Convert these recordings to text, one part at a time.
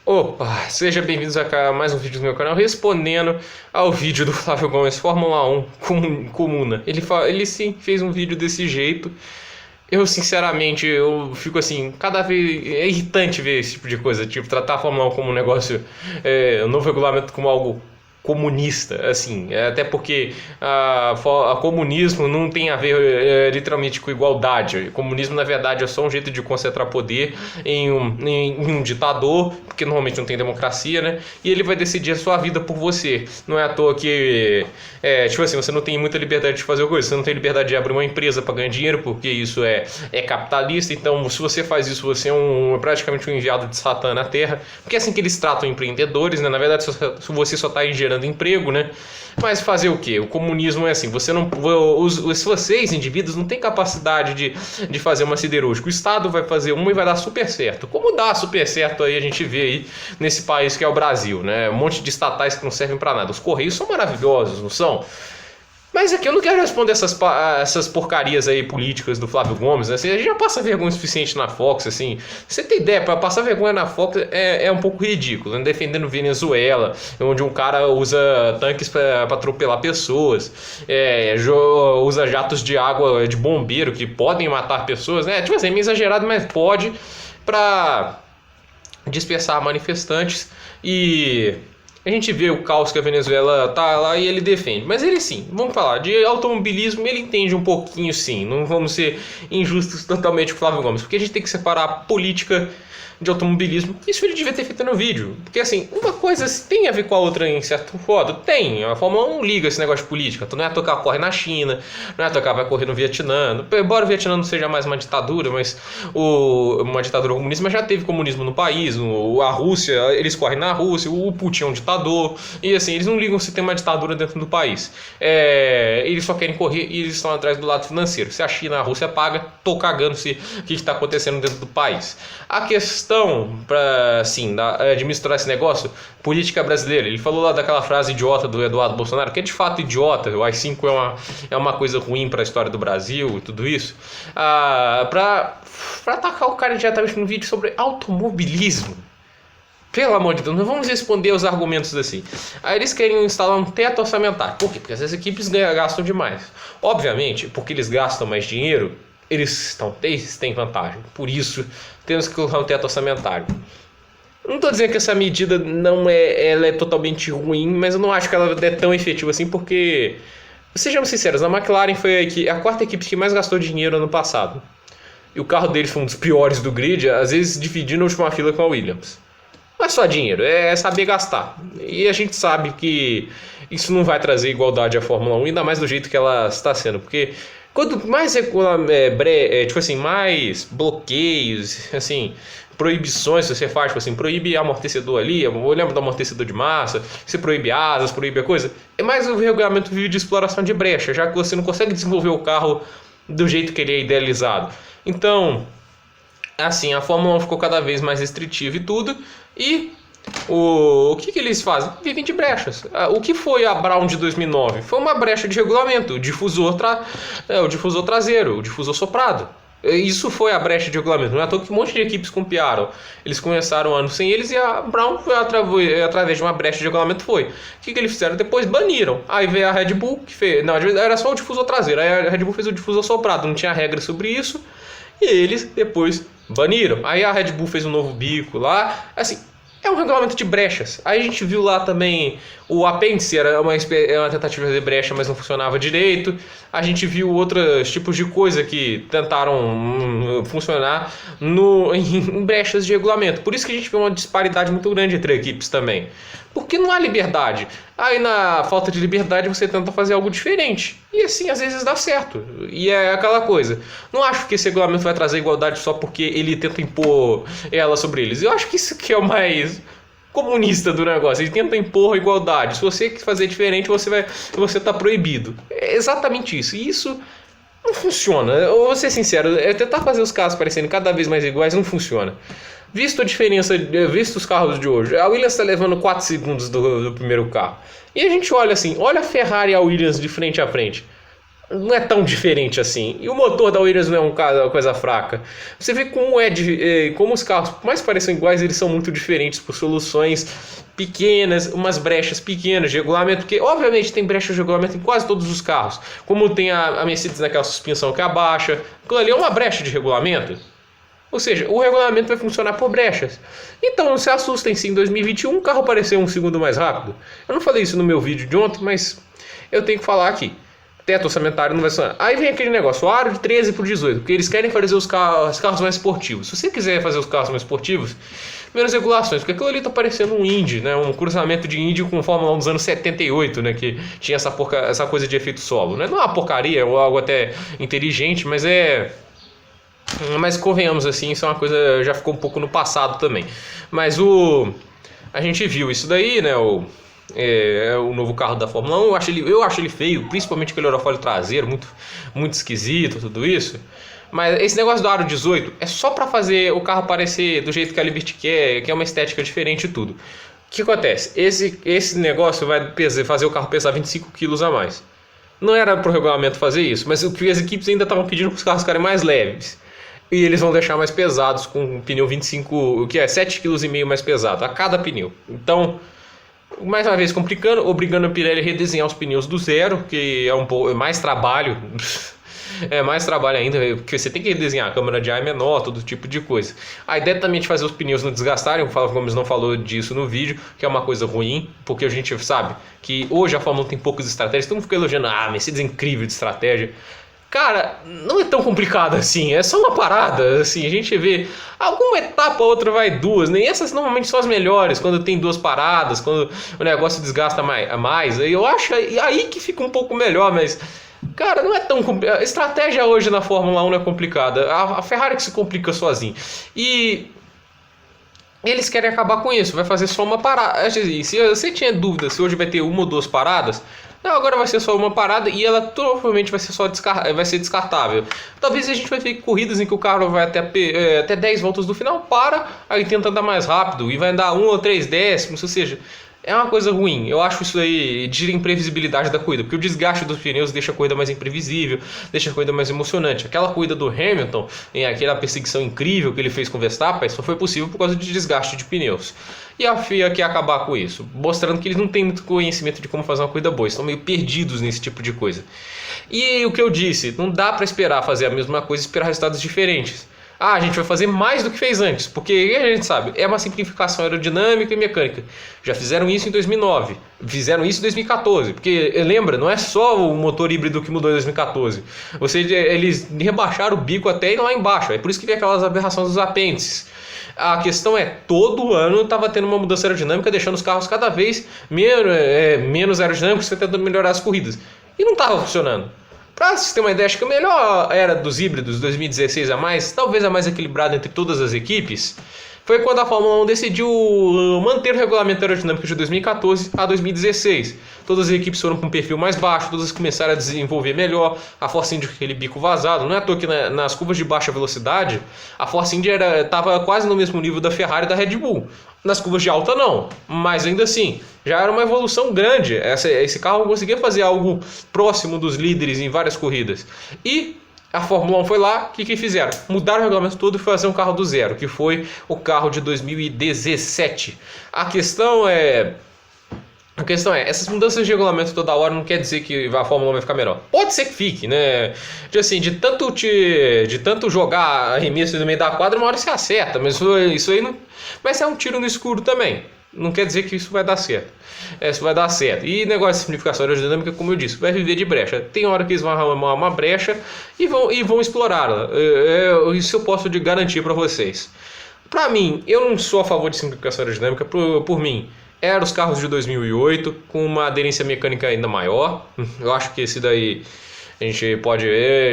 Opa, seja bem-vindos a mais um vídeo do meu canal, respondendo ao vídeo do Flávio Gomes, Fórmula 1 Comuna. Ele sim fez um vídeo desse jeito. Eu, sinceramente, eu fico assim, cada vez é irritante ver esse tipo de coisa, tipo, tratar a Fórmula 1 como um negócio, o novo regulamento como algo comunista, assim, até porque a comunismo não tem a ver literalmente com igualdade. O comunismo, na verdade, é só um jeito de concentrar poder em um ditador, porque normalmente não tem democracia, né? E ele vai decidir a sua vida por você. Não é à toa que, tipo assim, você não tem muita liberdade de fazer coisa, você não tem liberdade de abrir uma empresa para ganhar dinheiro, porque isso é capitalista. Então, se você faz isso, você é praticamente um enviado de Satã na Terra, porque é assim que eles tratam empreendedores, né? Na verdade, se você só está gerando emprego, né? Mas fazer o quê? O comunismo é assim, vocês, indivíduos, não têm capacidade de fazer uma siderúrgica. O Estado vai fazer uma e vai dar super certo. Como dá super certo aí, a gente vê aí nesse país que é o Brasil, né? Um monte de estatais que não servem para nada. Os Correios são maravilhosos, não são? Mas aqui eu não quero responder essas porcarias aí políticas do Flávio Gomes, né? Assim, a gente já passa vergonha o suficiente na Fox, assim. Você tem ideia, para passar vergonha na Fox é um pouco ridículo, né? Defendendo Venezuela, onde um cara usa tanques para atropelar pessoas, usa jatos de água de bombeiro que podem matar pessoas, né? Tipo assim, é meio exagerado, mas pode, para dispersar manifestantes. E a gente vê o caos que a Venezuela tá lá e ele defende. Mas ele sim, vamos falar, de automobilismo ele entende um pouquinho sim. Não vamos ser injustos totalmente com o Flávio Gomes, porque a gente tem que separar a política de automobilismo. Isso ele devia ter feito no vídeo. Porque assim, uma coisa tem a ver com a outra em certo modo. Tem. A Fórmula 1 liga esse negócio de política. Tu não é a tocar corre na China, não é a tocar vai correr no Vietnã. Embora o Vietnã não seja mais uma ditadura, mas uma ditadura comunista, mas já teve comunismo no país. A Rússia, eles correm na Rússia, o Putin é um ditador. E assim, eles não ligam se tem uma ditadura dentro do país. Eles só querem correr e eles estão atrás do lado financeiro. Se a China, a Rússia paga, tô cagando se o que está acontecendo dentro do país. A questão para assim, de misturar esse negócio, política brasileira. Ele falou lá daquela frase idiota do Eduardo Bolsonaro, que é de fato idiota. O AI-5 é uma coisa ruim para a história do Brasil e tudo isso. Para atacar o cara diretamente no vídeo sobre automobilismo. Pelo amor de Deus, não vamos responder os argumentos assim. Aí eles querem instalar um teto orçamentário. Por quê? Porque essas equipes gastam demais. Obviamente, porque eles gastam mais dinheiro, eles têm vantagem. Por isso, temos que colocar um teto orçamentário. Não estou dizendo que essa medida ela é totalmente ruim, mas eu não acho que ela é tão efetiva assim, porque, sejamos sinceros, a McLaren foi a quarta equipe que mais gastou dinheiro ano passado. E o carro deles foi um dos piores do grid, às vezes dividindo a última fila com a Williams. Não é só dinheiro, é saber gastar. E a gente sabe que isso não vai trazer igualdade à Fórmula 1, ainda mais do jeito que ela está sendo. Porque quanto mais tipo assim, mais bloqueios, assim, proibições você faz, tipo assim, proíbe amortecedor ali, eu lembro do amortecedor de massa, você proíbe asas, proíbe a coisa, é mais o regulamento vive de exploração de brecha, já que você não consegue desenvolver o carro do jeito que ele é idealizado. Então, assim, a Fórmula 1 ficou cada vez mais restritiva e tudo, e o que eles fazem? Vivem de brechas. O que foi a Brown de 2009? Foi uma brecha de regulamento, o difusor traseiro, o difusor soprado. Isso foi a brecha de regulamento. Não é à toa que um monte de equipes copiaram. Eles começaram o ano sem eles e a Brown, através de uma brecha de regulamento, foi. O que eles fizeram? Depois baniram. Aí veio a Red Bull, que fez. Não, era só o difusor traseiro. Aí a Red Bull fez o difusor soprado, não tinha regra sobre isso. E eles depois baniram. Aí a Red Bull fez um novo bico lá. Assim, é um regulamento de brechas. Aí a gente viu lá também o apêndice, era uma tentativa de brecha, mas não funcionava direito. A gente viu outros tipos de coisa que tentaram funcionar em brechas de regulamento. Por isso que a gente vê uma disparidade muito grande entre equipes também. Porque não há liberdade. Aí na falta de liberdade você tenta fazer algo diferente. E assim às vezes dá certo. E é aquela coisa. Não acho que esse regulamento vai trazer igualdade só porque ele tenta impor ela sobre eles. Eu acho que isso que é o mais comunista do negócio. Ele tenta impor a igualdade. Se você fazer diferente, você tá proibido. É exatamente isso. E isso não funciona. Eu vou ser sincero, tentar fazer os carros parecerem cada vez mais iguais não funciona. Visto a diferença, visto os carros de hoje, a Williams está levando 4 segundos do primeiro carro. E a gente olha assim, olha a Ferrari e a Williams de frente a frente. não é tão diferente assim. E o motor da Williams não é uma coisa fraca. Você vê como os carros, por mais que pareçam iguais, eles são muito diferentes por soluções pequenas, umas brechas pequenas de regulamento, porque obviamente tem brechas de regulamento em quase todos os carros. Como tem a Mercedes naquela suspensão que abaixa, aquilo ali é uma brecha de regulamento. Ou seja, o regulamento vai funcionar por brechas. Então não se assustem se em 2021 o carro aparecer um segundo mais rápido. Eu não falei isso no meu vídeo de ontem, mas eu tenho que falar aqui. Teto orçamentário não vai funcionar. Aí vem aquele negócio, o aro de 13 por 18, porque eles querem fazer os carros mais esportivos. Se você quiser fazer os carros mais esportivos, menos regulações, porque aquilo ali tá parecendo um Indy, né? Um cruzamento de Indy com Fórmula 1 dos anos 78, né? Que tinha essa coisa de efeito solo, né? Não é uma porcaria, é algo até inteligente, mas é... Mas convenhamos assim, isso é uma coisa já ficou um pouco no passado também. Mas a gente viu isso daí, né? O novo carro da Fórmula 1, eu acho ele feio, principalmente aquele aerofólio traseiro, muito esquisito, tudo isso. Mas esse negócio do aro 18 é só para fazer o carro parecer do jeito que a Liberty quer, que é uma estética diferente e tudo. O que acontece? Esse negócio vai fazer o carro pesar 25 quilos a mais. Não era pro regulamento fazer isso, mas o que as equipes ainda estavam pedindo para os carros ficarem mais leves. E eles vão deixar mais pesados com um pneu 25, o que é 7,5 kg mais pesado a cada pneu. Então, mais uma vez complicando, obrigando a Pirelli a redesenhar os pneus do zero, que é mais trabalho. É mais trabalho ainda, porque você tem que redesenhar a câmara de ar menor, todo tipo de coisa. A ideia também de fazer os pneus não desgastarem, o Flávio Gomes não falou disso no vídeo, que é uma coisa ruim, porque a gente sabe que hoje a Fórmula 1 tem poucas estratégias, todo mundo fica elogiando, Mercedes é incrível de estratégia. Cara, não é tão complicado assim, é só uma parada, assim, a gente vê alguma etapa, outra vai duas, nem essas normalmente são as melhores, quando tem duas paradas, quando o negócio desgasta mais, eu acho aí que fica um pouco melhor, mas, cara, não é tão complicado, a estratégia hoje na Fórmula 1 não é complicada, a Ferrari que se complica sozinha, e eles querem acabar com isso, vai fazer só uma parada, se você tinha dúvida se hoje vai ter uma ou duas paradas, não, agora vai ser só uma parada e ela provavelmente vai ser descartável. Talvez a gente vai ter corridas em que o carro vai até 10 voltas do final, aí tenta andar mais rápido e vai andar 1 ou 3 décimos, ou seja, é uma coisa ruim. Eu acho isso aí tira a imprevisibilidade da corrida, porque o desgaste dos pneus deixa a corrida mais imprevisível, deixa a corrida mais emocionante. Aquela corrida do Hamilton, aquela perseguição incrível que ele fez com o Verstappen, só foi possível por causa de desgaste de pneus. E a FIA quer acabar com isso, mostrando que eles não têm muito conhecimento de como fazer uma corrida boa, estão meio perdidos nesse tipo de coisa. E o que eu disse, não dá para esperar fazer a mesma coisa e esperar resultados diferentes. A gente vai fazer mais do que fez antes, porque a gente sabe, é uma simplificação aerodinâmica e mecânica. Já fizeram isso em 2009, fizeram isso em 2014, porque lembra, não é só o motor híbrido que mudou em 2014. Eles rebaixaram o bico até ir lá embaixo, é por isso que vem aquelas aberrações dos apêndices. A questão é, todo ano estava tendo uma mudança aerodinâmica, deixando os carros cada vez menos aerodinâmicos, tentando melhorar as corridas. E não estava funcionando. Para você ter uma ideia, acho que a melhor era dos híbridos, 2016 a mais, talvez a mais equilibrada entre todas as equipes, foi quando a Fórmula 1 decidiu manter o regulamento aerodinâmico de 2014 a 2016. Todas as equipes foram com um perfil mais baixo, todas começaram a desenvolver melhor, a Force India com aquele bico vazado. Não é à toa que nas curvas de baixa velocidade, a Force India estava quase no mesmo nível da Ferrari e da Red Bull. Nas curvas de alta não, mas ainda assim, já era uma evolução grande. Esse carro conseguia fazer algo próximo dos líderes em várias corridas. E a Fórmula 1 foi lá, o que fizeram? Mudaram o regulamento todo e fazer um carro do zero, que foi o carro de 2017. A questão é, essas mudanças de regulamento toda hora não quer dizer que a Fórmula 1 vai ficar melhor. Pode ser que fique, né? De tanto jogar arremesso no meio da quadra, uma hora você acerta, mas isso aí não... Mas é um tiro no escuro também. Não quer dizer que isso vai dar certo. Isso vai dar certo. E negócio de simplificação aerodinâmica, como eu disse, vai viver de brecha. Tem hora que eles vão arrumar uma brecha e vão explorá-la. Isso eu posso garantir para vocês. Para mim, eu não sou a favor de simplificação aerodinâmica. Por mim, eram os carros de 2008 com uma aderência mecânica ainda maior. Eu acho que esse daí a gente pode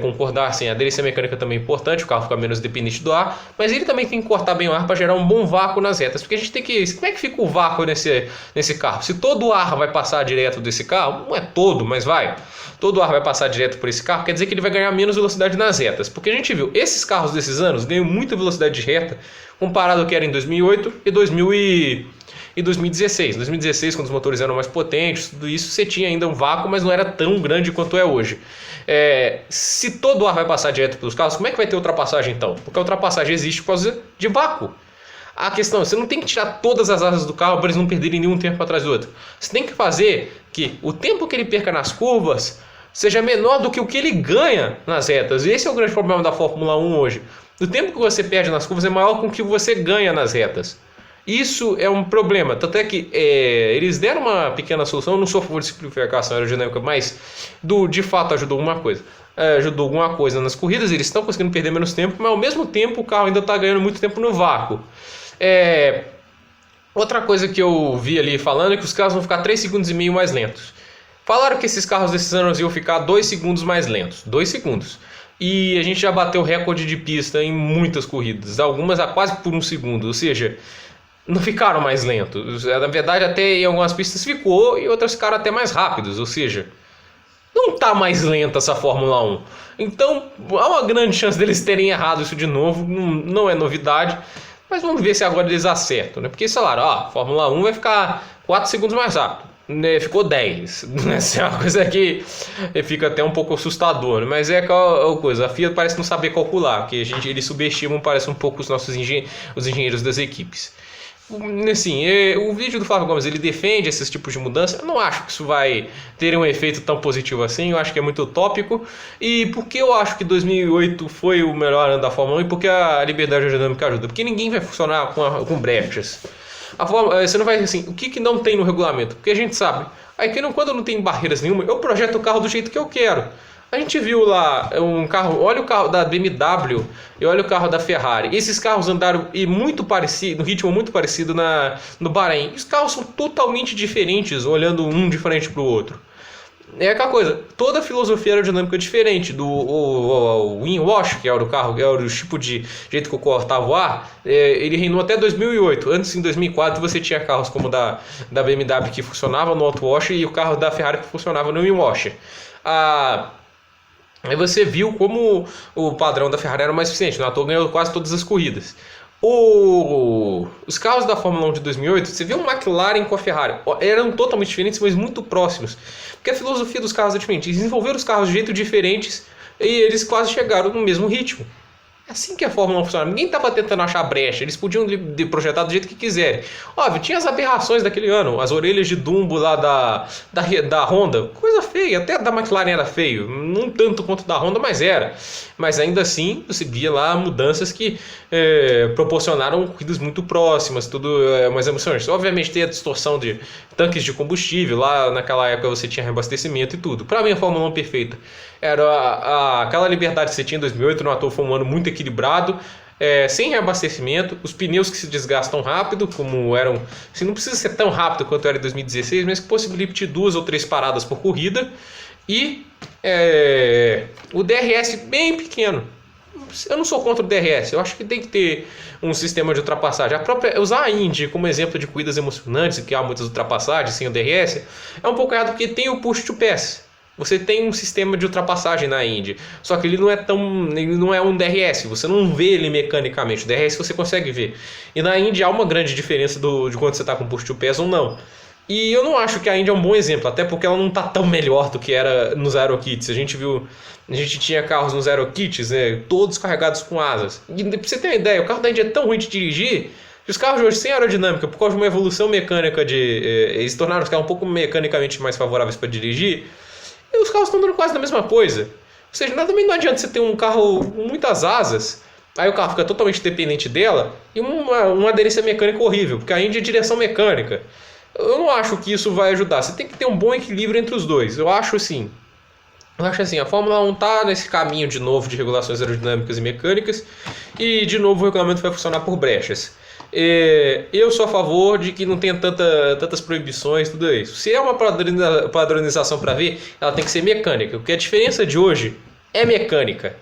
concordar, assim, a aderência mecânica também é importante, o carro fica menos dependente do ar, mas ele também tem que cortar bem o ar para gerar um bom vácuo nas retas, porque a gente tem que... Como é que fica o vácuo nesse carro? Se todo o ar vai passar direto desse carro, não é todo, mas vai, todo o ar vai passar direto por esse carro, quer dizer que ele vai ganhar menos velocidade nas retas, porque a gente viu, esses carros desses anos ganham muita velocidade de reta, comparado ao que era em 2008 e e 2016. Em 2016, quando os motores eram mais potentes, tudo isso, você tinha ainda um vácuo, mas não era tão grande quanto é hoje. Se todo o ar vai passar direto pelos carros, como é que vai ter ultrapassagem então? Porque a ultrapassagem existe por causa de vácuo. A questão é, você não tem que tirar todas as asas do carro para eles não perderem nenhum tempo atrás do outro. Você tem que fazer que o tempo que ele perca nas curvas seja menor do que o que ele ganha nas retas. Esse é o grande problema da Fórmula 1 hoje. O tempo que você perde nas curvas é maior que o que você ganha nas retas. Isso é um problema. Tanto é que eles deram uma pequena solução. Eu não sou a favor de simplificação aerodinâmica, mas de fato ajudou alguma coisa. Ajudou alguma coisa nas corridas. Eles estão conseguindo perder menos tempo, mas ao mesmo tempo o carro ainda está ganhando muito tempo no vácuo. Outra coisa que eu vi ali falando é que os carros vão ficar 3,5 segundos mais lentos. Falaram que esses carros desses anos iam ficar 2 segundos mais lentos. 2 segundos. E a gente já bateu recorde de pista em muitas corridas. Algumas a quase por 1 segundo. Ou seja, não ficaram mais lentos. Na verdade, até em algumas pistas ficou e outras ficaram até mais rápidos. Ou seja, não está mais lenta essa Fórmula 1. Então, há uma grande chance deles terem errado isso de novo. Não é novidade. Mas vamos ver se agora eles acertam, né? Porque, sei lá, a Fórmula 1 vai ficar 4 segundos mais rápido. Ficou 10. Essa é uma coisa que fica até um pouco assustador, né? Mas é aquela coisa, a FIA parece não saber calcular, porque eles subestimam, parece um pouco os nossos os engenheiros das equipes. Assim, o vídeo do Flávio Gomes, ele defende esses tipos de mudança. Eu não acho que isso vai ter um efeito tão positivo assim. Eu acho que é muito utópico. E por que eu acho que 2008 foi o melhor ano da Fórmula 1? E porque a liberdade aerodinâmica ajuda? Porque ninguém vai funcionar com brechas. Você não vai assim, o que não tem no regulamento? Porque a gente sabe. Aí quando não tem barreiras nenhuma, eu projeto o carro do jeito que eu quero. A gente viu lá um carro, olha o carro da BMW e olha o carro da Ferrari. Esses carros andaram muito parecido, no ritmo muito parecido no Bahrein. Os carros são totalmente diferentes, olhando um de frente para o outro. É aquela coisa, toda a filosofia aerodinâmica é diferente. O Winwash, que era o carro, era o tipo de jeito que o cortava o ar, ele reinou até 2008. Antes, em 2004, você tinha carros como o da BMW que funcionava no outwash e o carro da Ferrari que funcionava no Winwash. Aí você viu como o padrão da Ferrari era mais eficiente. O Nato ganhou quase todas as corridas. Os carros da Fórmula 1 de 2008, você vê o McLaren com a Ferrari, eram totalmente diferentes, mas muito próximos. Porque a filosofia dos carros é diferente. Eles desenvolveram os carros de jeito diferentes e eles quase chegaram no mesmo ritmo. É assim que a Fórmula 1 funciona. Ninguém estava tentando achar brecha. Eles podiam projetar do jeito que quiserem. Óbvio, tinha as aberrações daquele ano. As orelhas de Dumbo lá da Honda. Coisa feia. Até a da McLaren era feio. Não tanto quanto da Honda, mas era. Mas ainda assim, você via lá mudanças que proporcionaram corridas muito próximas. Tudo mais emocionante. Obviamente tem a distorção de tanques de combustível. Lá naquela época você tinha reabastecimento e tudo. Para mim a Fórmula 1 perfeita era aquela liberdade que você tinha em 2008. No ator foi um ano muito equilibrado, sem reabastecimento, os pneus que se desgastam rápido, como eram, assim, não precisa ser tão rápido quanto era em 2016, mas que possibilite 2 ou 3 paradas por corrida, e o DRS bem pequeno. Eu não sou contra o DRS, eu acho que tem que ter um sistema de ultrapassagem. Usar a Indy como exemplo de corridas emocionantes, que há muitas ultrapassagens sem o DRS, é um pouco errado, porque tem o push to pass. Você tem um sistema de ultrapassagem na Indy, só que ele não é um DRS, você não vê ele mecanicamente. O DRS você consegue ver. E na Indy há uma grande diferença de quando você está com push to pass ou não. E eu não acho que a Indy é um bom exemplo, até porque ela não está tão melhor do que era nos Aerokits. A gente tinha carros nos Aerokits, né, todos carregados com asas. E pra você ter uma ideia, o carro da Indy é tão ruim de dirigir que os carros de hoje sem aerodinâmica, por causa de uma evolução mecânica eles tornaram os carros um pouco mecanicamente mais favoráveis para dirigir. E os carros estão dando quase a mesma coisa. Ou seja, também não adianta você ter um carro com muitas asas, aí o carro fica totalmente dependente dela, e uma aderência mecânica horrível, porque a Indy é direção mecânica. Eu não acho que isso vai ajudar. Você tem que ter um bom equilíbrio entre os dois. Eu acho assim, a Fórmula 1 está nesse caminho de novo de regulações aerodinâmicas e mecânicas, e de novo o regulamento vai funcionar por brechas. Eu sou a favor de que não tenha tantas proibições, tudo isso. Se é uma padronização para ver, ela tem que ser mecânica, porque a diferença de hoje é mecânica.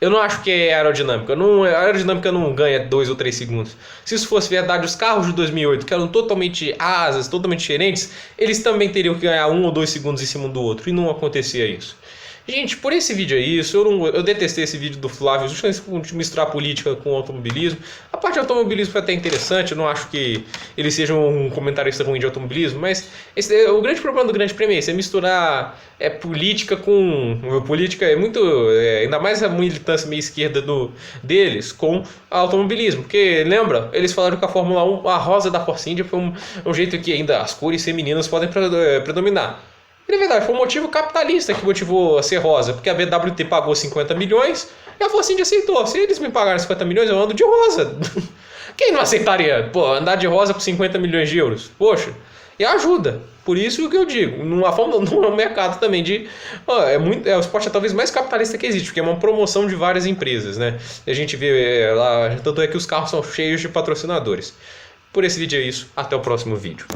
Eu não acho que é aerodinâmica. A aerodinâmica não ganha 2 ou 3 segundos. Se isso fosse verdade, os carros de 2008, que eram totalmente asas, totalmente diferentes, eles também teriam que ganhar 1 ou 2 segundos em cima do outro, e não acontecia isso. Gente, por esse vídeo é isso. Eu detestei esse vídeo do Flávio, justamente por misturar política com automobilismo. A parte de automobilismo foi até interessante, eu não acho que ele seja um comentarista ruim de automobilismo, mas o grande problema do Grande Prêmio é esse, é misturar política com... Política é muito... ainda mais a militância meio esquerda deles com automobilismo. Porque, lembra? Eles falaram que a Fórmula 1, a rosa da Force India foi um jeito que ainda as cores femininas podem predominar. E na verdade foi um motivo capitalista que motivou a ser rosa, porque a BWT pagou 50 milhões e a Force India aceitou. Se eles me pagarem 50 milhões, eu ando de rosa. Quem não aceitaria? Pô, andar de rosa por 50 milhões de euros? Poxa, e ajuda. Por isso que eu digo, numa forma, no mercado também de... o esporte talvez mais capitalista que existe, porque é uma promoção de várias empresas, né? A gente vê lá, tanto é que os carros são cheios de patrocinadores. Por esse vídeo é isso, até o próximo vídeo.